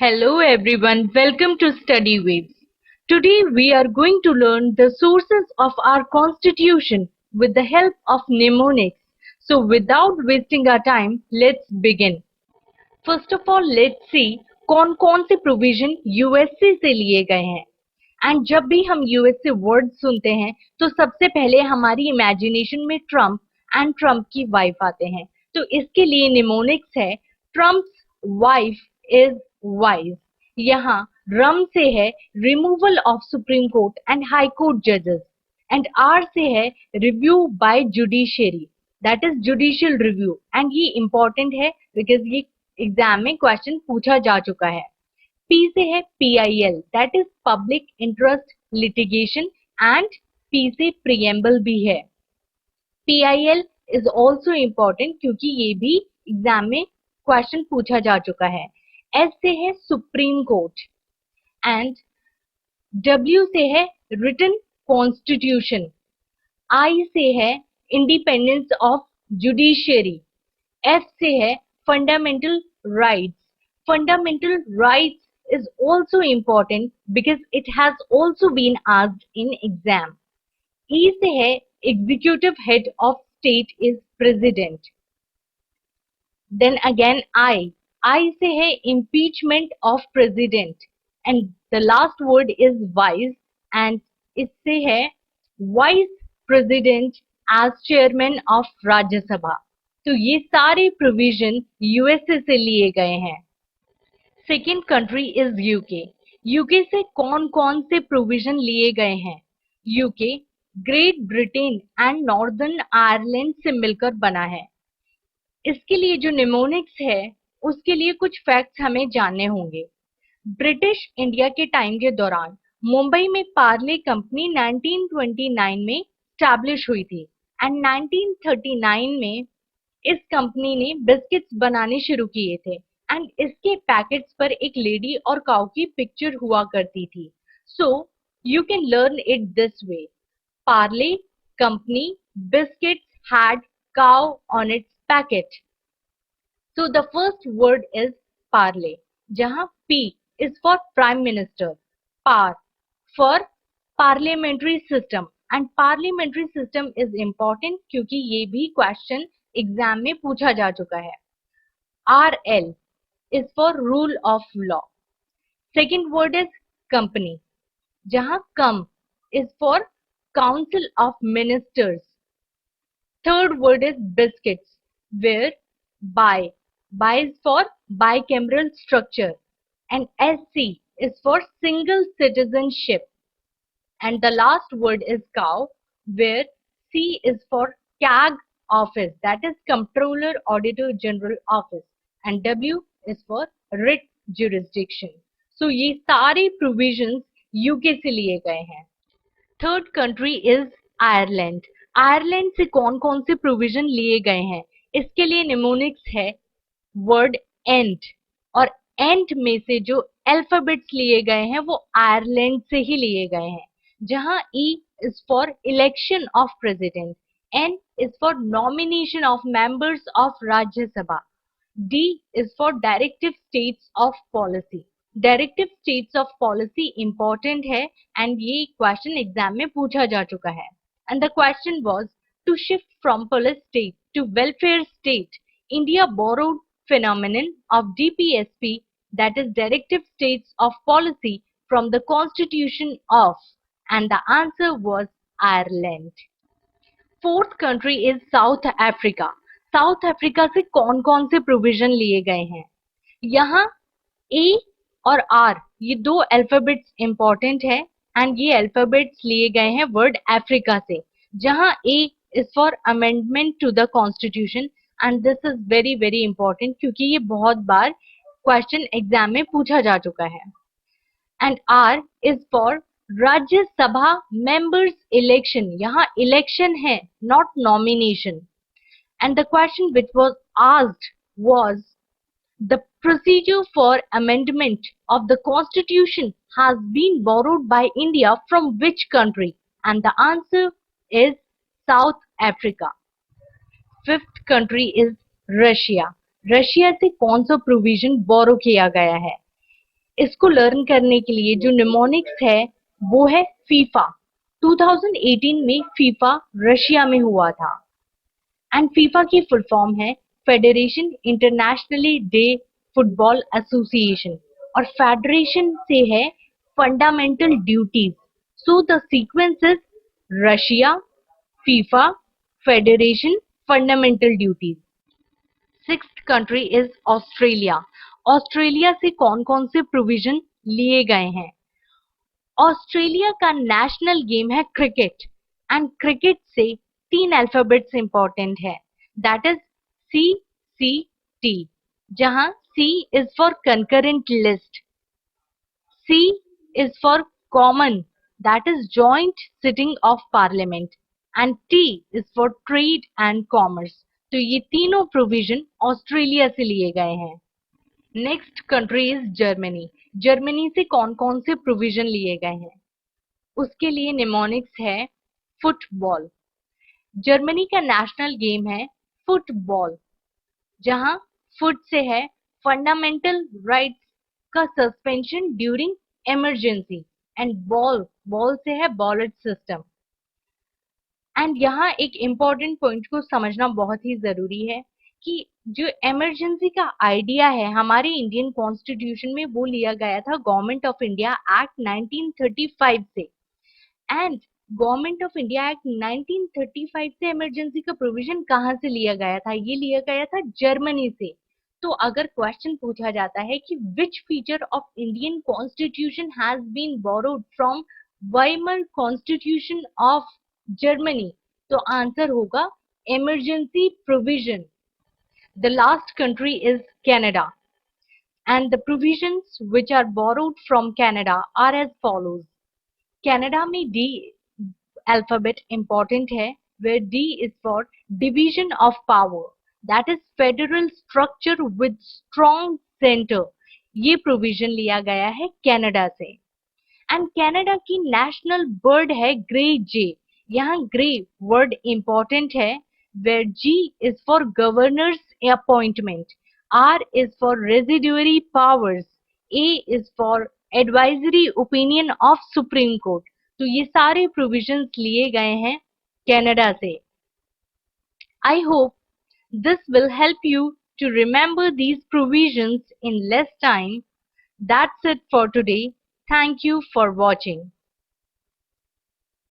Hello everyone, welcome to Study Waves. Today we are going to learn the sources of our constitution with the help of mnemonics. So without wasting our time, let's begin. First of all, let's see कौन-कौन से provision USA से लिए गए हैं. And जब भी हम USA word सुनते हैं तो सबसे पहले हमारी इमेजिनेशन में ट्रम्प एंड ट्रम्प की वाइफ आते हैं. तो इसके लिए निमोनिक्स है ट्रम्प्स वाइफ इज वाइज. यहाँ रम से है removal of supreme court and high court जजेस एंड आर से है review by judiciary, that is judicial review. And ये इंपॉर्टेंट है बिकॉज ये एग्जाम में क्वेश्चन पूछा जा चुका है. P से है PIL, that is Public Interest Litigation and P से Preamble भी है. PIL is also important क्योंकि ये भी एग्जाम में क्वेश्चन पूछा जा चुका है. S से है Supreme Court and W से है Written Constitution. I से है Independence of Judiciary. F से है Fundamental Rights. Fundamental rights is also important because it has also been asked in exam. E से है executive head of state is president. Then again I से है impeachment of president and the last word is vice and इससे है vice president as chairman of Rajya Sabha. तो ये सारे provision USA से लिए गए हैं. Second country is UK. UK से कौन कौन से प्रोविजन लिए गए हैं? UK great Britain and northern Ireland से मिलकर बना है. इसके लिए जो निमोनिक्स है उसके लिए कुछ फैक्ट्स हमें जानने होंगे. ब्रिटिश इंडिया के टाइम के दौरान मुंबई में पार्ले कंपनी 1929 में स्टैब्लिश हुई थी एंड 1939 में इस कंपनी ने बिस्किट्स बनाने शुरू किए थे एंड इसके पैकेट्स पर एक लेडी और काउ की पिक्चर हुआ करती थी. So you can learn it this way. Parle company biscuits had cow on its packet. So the first word is Parle, जहां P is for prime minister, par for parliamentary system and parliamentary system is important क्योंकि ये भी question exam में पूछा जा चुका है. RL is for rule of law. Second word is company, जहां com is for council of ministers. Third word is biscuits, where by is for bicameral structure and SC is for single citizenship. And the last word is cow, where C is for CAG office, that is Comptroller Auditor General Office, and W is for writ jurisdiction. So ये सारे provisions UK से लिए गए हैं. Third country is Ireland. Ireland से कौन कौन से प्रोविजन लिए गए हैं? इसके लिए निमोनिक्स है वर्ड एंड, और एंड में से जो अल्फाबेट्स लिए गए हैं वो आयरलैंड से ही लिए गए हैं. जहां E is for election of president, N is for nomination of members of Rajya Sabha, D is for directive states of policy. Directive states of policy important है and ये question exam में पूछा जा चुका है. And the question was to shift from police state to welfare state. India borrowed phenomenon of DPSP, that is directive states of policy, from the constitution of, and the answer was Ireland. Fourth country is South Africa. South Africa से कौन कौन से provision लिए गए हैं? यहाँ A और R ये दो अल्फाबेट्स इंपॉर्टेंट है एंड ये अल्फाबेट्स लिए गए हैं वर्ड अफ्रीका से, जहाँ A is for amendment to the constitution and this is very very important क्योंकि ये बहुत बार क्वेश्चन एग्जाम में पूछा जा चुका है. And R is for Rajya Sabha members election. यहाँ इलेक्शन है not nomination. And the question which was asked was the procedure for amendment of the constitution has been borrowed by India from which country? And the answer is South Africa. Fifth country is Russia. Russia से कौन सा provision borrow किया गया है? इसको learn करने के लिए जो निमोनिक्स है वो है फीफा। 2018 में फीफा रशिया में हुआ था एंड फीफा की फुल फॉर्म है federation internationally day football association और फेडरेशन से है fundamental duties. So the sequence is Russia, FIFA, federation, fundamental duties. Sixth country is Australia. Australia से कौन कौन से प्रोविजन लिए गए हैं? ऑस्ट्रेलिया का नेशनल गेम है क्रिकेट एंड क्रिकेट से तीन अल्फाबेट्स इंपॉर्टेंट है, दैट इज CCT, जहां C is for concurrent list, C is for common, that is joint sitting of parliament and T is for trade and commerce. तो ये तीनों provision Australia से लिए गए हैं। Next country is Germany. Germany से कौन कौन से प्रोविजन लिए गए हैं? उसके लिए निमोनिक्स है फुटबॉल। जर्मनी का नेशनल गेम है फुटबॉल, जहां फुट से है फंडामेंटल राइट्स का suspension during emergency and ball से है बॉलेट सिस्टम। एंड यहाँ एक इम्पॉर्टेंट पॉइंट को समझना बहुत ही जरूरी है कि जो इमरजेंसी का आइडिया है हमारे इंडियन कॉन्स्टिट्यूशन में वो लिया गया था गवर्नमेंट ऑफ इंडिया एक्ट 1935 से। And government of India act 1935 से इमरजेंसी का प्रोविजन कहाँ से लिया गया था? ये लिया गया था जर्मनी से। तो अगर क्वेश्चन पूछा जाता है कि which feature of Indian constitution has been borrowed from Weimar constitution of Germany, तो आंसर होगा emergency provision. The last country is Canada, and the provisions which are borrowed from Canada are as follows. Canada में D alphabet important है, where D is for division of power, that is federal structure with strong center. ये provision लिया गया है Canada से। And Canada की national bird है grey जे। यहाँ ग्रे वर्ड इंपॉर्टेंट है, where G is for governor's appointment, R is for residuary powers, A is for advisory opinion of Supreme Court। तो ये सारे प्रोविजंस लिए गए हैं कनाडा से। I hope this will help you to remember these provisions in less time. That's it for today. Thank you for watching.